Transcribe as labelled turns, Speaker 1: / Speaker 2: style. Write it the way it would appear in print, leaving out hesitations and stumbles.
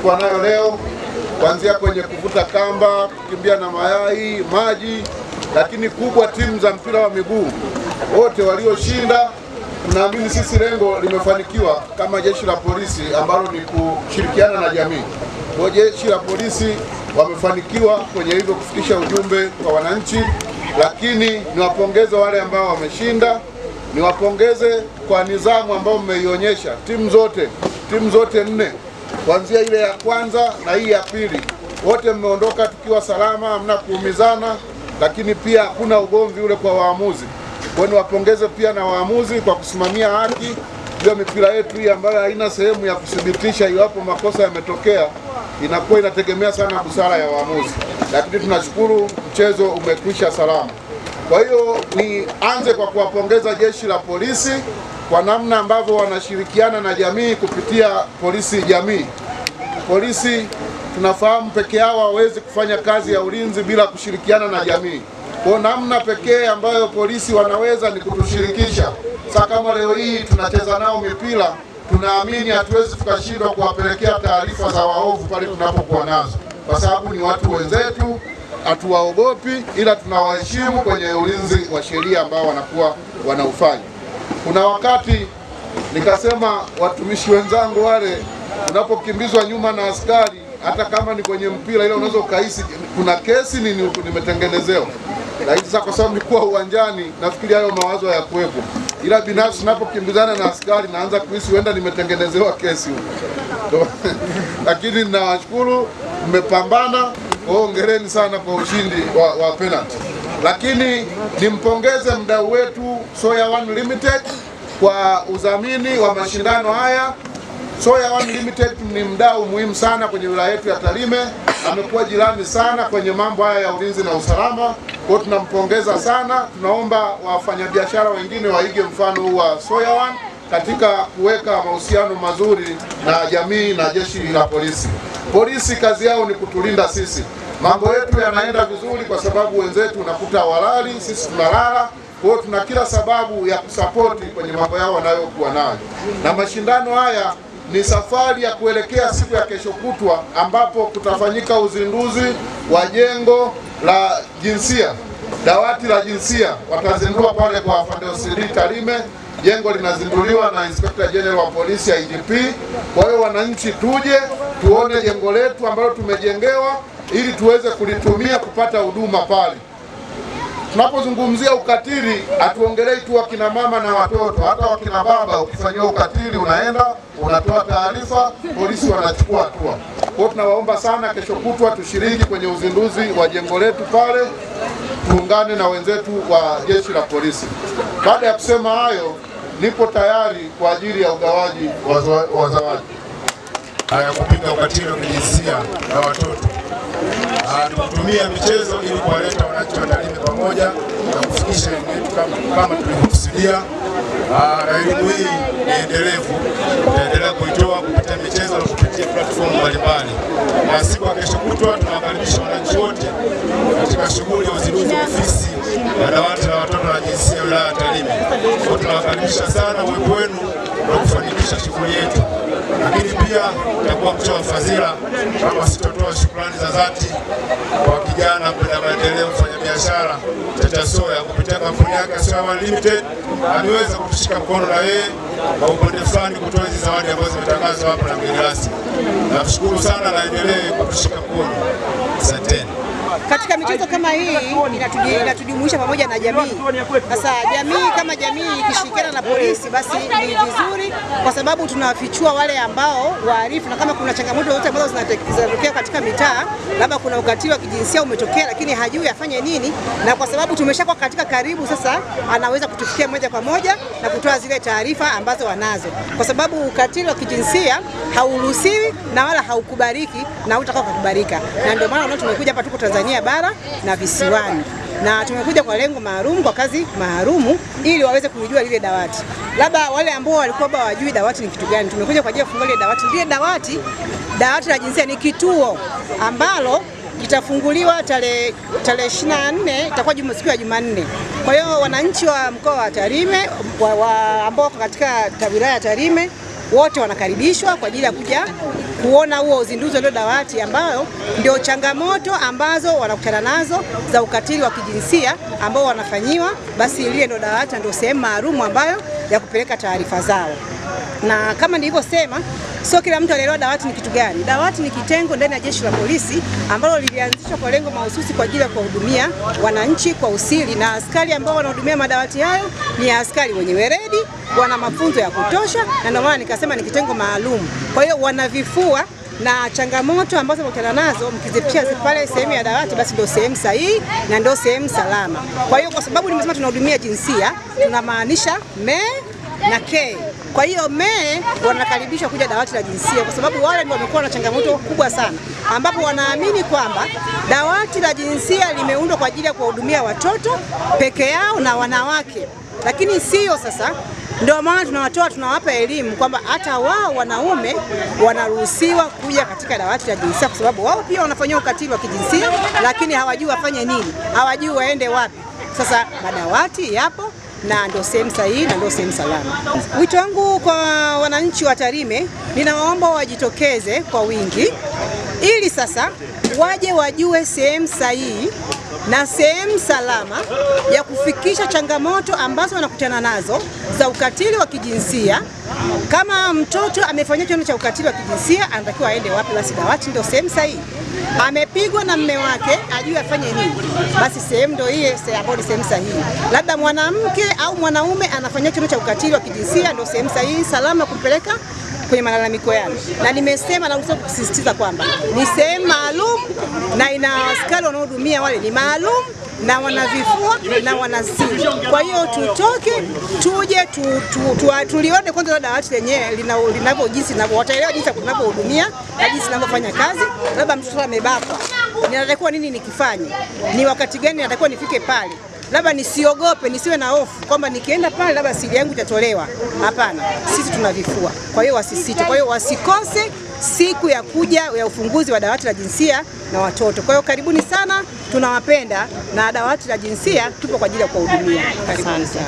Speaker 1: tulikuwa nayo leo, kuanzia kwenye kuvuta kamba, kukimbia na mayai, maji, lakini kubwa timu za mpira wa miguu wote walioshinda. Tunaamini sisi lengo limefanikiwa kama jeshi la polisi ambalo ni kushirikiana na jamii. Kwa jeshi la polisi wamefanikiwa kwenye hivyo kufikisha ujumbe kwa wananchi, lakini niwapongeze wale ambao wameshinda, niwapongeze kwa nidhamu ambao mmeionyesha. Timu zote 4 kuanzia ile ya kwanza na hii ya pili, wote mmeondoka tukiwa salama, hamna kuumizana, lakini pia hakuna ugomvi ule kwa waamuzi. Kwa hiyo niwapongeze pia na waamuzi kwa kusimamia haki. Ndio mipira yetu hii ambayo haina sehemu ya kuthibitisha iwapo makosa yametokea, inakuwa inategemea sana busara ya waamuzi, lakini tunashukuru mchezo umekwisha salama. Kwa hiyo nianze kwa kuwapongeza jeshi la polisi kwa namna ambavyo wanashirikiana na jamii kupitia polisi jamii. Polisi tunafahamu peke yao hawezi kufanya kazi ya ulinzi bila kushirikiana na jamii. Kwa namna pekee ambayo polisi wanaweza ni kutushirikisha. Sasa kama leo hii tunacheza nao mipira, tunaamini hatuwezi tukashindwa kuwapelekea taarifa za waovu pale tunapokuwa nazo, kwa sababu ni watu wenzetu, hatuwaogopi, ila tunawaheshimu kwenye ulinzi wa sheria ambao wanakuwa wanaufanya. Kuna wakati nikasema watumishi wenzangu wale, unapokimbizwa nyuma na askari, hata kama ni kwenye mpira, ile unaweza ukahisi kuna kesi nimetengenezewa. Lakini sasa kwa sababu nilikuwa uwanjani, nafikiri hayo mawazo hayakuwepo, ila binafsi ninapokimbizana na askari naanza kuhisi huenda nimetengenezewa kesi huko. Lakini ninawashukuru, mmepambana, hongereni sana kwa ushindi wa penalty. Lakini nimpongeze mdau wetu Soya One Limited kwa udhamini wa mashindano haya. Soya One Limited ni mdau muhimu sana kwenye wilaya yetu ya Tarime, amekuwa jirani sana kwenye mambo haya ya ulinzi na usalama. Kwa tunampongeza sana. Tunaomba wafanyabiashara wengine waige mfano huu wa Soya One katika kuweka mahusiano mazuri na jamii na jeshi la polisi. Polisi kazi yao ni kutulinda sisi. Mambo yetu yanaenda vizuri kwa sababu wenzetu unakuta walali, sisi tunalala. Kwa hiyo tuna kila sababu ya kusapoti kwenye mambo yao wanayokuwa nayo. Na mashindano haya ni safari ya kuelekea siku ya kesho kutwa ambapo kutafanyika uzinduzi wa jengo la jinsia, dawati la jinsia. Watazindua pale kwa afande OCD Tarime. Jengo linazinduliwa na Inspector General wa polisi ya IGP. Kwa hiyo wananchi tuje tuone jengo letu ambalo tumejengewa ili tuweze kulitumia kupata huduma pale. Tunapozungumzia ukatili, hatuongelei tu wakina mama na watoto, hata wakina baba ukifanywa ukatili unaenda unatoa taarifa, polisi wanachukua hatua. Kwa hiyo tunawaomba sana kesho kutwa tushiriki kwenye uzinduzi wa jengo letu pale, tuungane na wenzetu wa jeshi la polisi. Baada ya kusema hayo, nipo tayari kwa ajili ya ugawaji wa zawadi.
Speaker 2: Haya, kupinga ukatili wa kijinsia na watoto. Tunatumia michezo ili kuwaleta wananchi wa Tarime pamoja na kufikisha elimu yetu kama tulivyokusudia. Na elimu hii ni endelevu, tutaendelea kuitoa kupitia michezo na kupitia platform mbalimbali. Na siku ya kesho kutwa tunawakaribisha wananchi wote katika shughuli ya uzinduzi wa ofisi ya dawati la watoto na jinsia ya wilaya ya Tarime. Kwa tunawakaribisha sana uwepo wenu na kufanikisha shughuli yetu. Lakini pia tutakuwa kutoa fadhila kama sitotoa shukrani za dhati kwa kijana mpenda maendeleo, mfanyabiashara Chacha Soya kupitia kampuni yake Soya One Limited, aliweza kutushika mkono na yeye kwa upande fulani kutoa hizi zawadi ambazo zimetangazwa hapa na mgeni rasmi. Namshukuru sana na endelee kutushika mkono. Asanteni.
Speaker 3: Katika michezo kama hii inatujumuisha pamoja na jamii. Sasa jamii kama jamii ikishirikiana na polisi basi ni vizuri, kwa sababu tunawafichua wale ambao waarifu, na kama kuna changamoto zote ambazo zinatokea katika mitaa, labda kuna ukatili wa kijinsia umetokea lakini hajui afanye nini, na kwa sababu tumeshakuwa katika karibu, sasa anaweza kutufikia moja kwa moja na kutoa zile taarifa ambazo wanazo, kwa sababu ukatili wa kijinsia hauruhusiwi na wala haukubariki na utakao kukubarika. Na ndio maana tumekuja hapa, tuko Tanzania bara na visiwani, na tumekuja kwa lengo maalum, kwa kazi maalumu, ili waweze kujua lile dawati. Labda wale ambao walikuwa hawajui dawati ni kitu gani, tumekuja kwa ajili ya kufungua ile dawati. Lile dawati la jinsia ni kituo ambalo kitafunguliwa tarehe 24, itakuwa siku ya Jumanne. Kwa hiyo wananchi wa mkoa wa Tarime ambao katika wilaya ya Tarime wote wanakaribishwa kwa ajili ya kuja kuona huo uzinduzi wa dawati, ambayo ndio changamoto ambazo wanakutana nazo za ukatili wa kijinsia ambao wanafanyiwa. Basi ile ndio dawati, ndio sehemu maalum ambayo ya kupeleka taarifa zao. Na kama nilivyosema, sio kila mtu anaelewa dawati ni kitu gani. Dawati ni kitengo ndani ya Jeshi la Polisi ambalo lilianzishwa kwa lengo mahususi kwa ajili ya kuwahudumia wananchi kwa usiri, na askari ambao wanahudumia madawati hayo ni askari wenye weledi, wana mafunzo ya kutosha, na ndio maana nikasema ni kitengo maalum. Kwa hiyo wanavifua na changamoto ambazo mkutana nazo, mkizipitia pale sehemu ya dawati, basi ndio sehemu sahihi na ndio sehemu salama. Kwa hiyo kwa sababu nimesema tunahudumia jinsia, tunamaanisha me na K. Kwa hiyo wanakaribishwa kuja dawati la jinsia kwa sababu wale ndio wamekuwa na changamoto kubwa sana, ambapo wanaamini kwamba dawati la jinsia limeundwa kwa ajili ya kuwahudumia watoto peke yao na wanawake, lakini sio. Sasa ndio maana tunawapa elimu kwamba hata wao wanaume wanaruhusiwa kuja katika dawati la jinsia, kwa sababu wao pia wanafanyia ukatili wa kijinsia, lakini hawajui wafanye nini, hawajui waende wapi. Sasa madawati yapo na ndio sehemu sahihi na ndio sehemu salama. Wito wangu kwa wananchi wa Tarime, ninawaomba wajitokeze kwa wingi ili sasa waje wajue sehemu sahihi na sehemu salama ya kufikisha changamoto ambazo wanakutana nazo za ukatili wa kijinsia. Kama mtoto amefanyia kitendo cha ukatili wa kijinsia, anatakiwa aende wapi? Basi dawati ndio sehemu sahihi. Amepigwa na mume wake, ajue afanye nini, basi sehemu ndio hiyo ambayo ni sehemu sahihi. Labda mwanamke au mwanaume anafanyia kitendo cha ukatili wa kijinsia, ndio sehemu sahihi salama kumpeleka kwenye malalamiko yale. Na nimesema na kusisitiza kwamba ni sehemu maalum na ina askari wanaohudumia wale ni maalum na wanavifua na wanasiri. Kwa hiyo tutoke tuje tulione kwanza dawati lenyewe linavyo jinsi wataelewa jinsi tunavyohudumia na jinsi tunavyofanya kazi. Labda mtoto amebakwa, ninatakiwa nini nikifanye, ni wakati gani natakiwa nifike pale, labda nisiogope, nisiwe na hofu kwamba nikienda pale labda siri yangu itatolewa. Hapana, sisi tunavifua. Kwa hiyo wasisite, kwa hiyo wasikose siku ya kuja ya ufunguzi wa dawati la jinsia na watoto. Kwa hiyo karibuni sana, tunawapenda, na dawati la jinsia tupo kwa ajili ya kuwahudumia. Karibuni sana.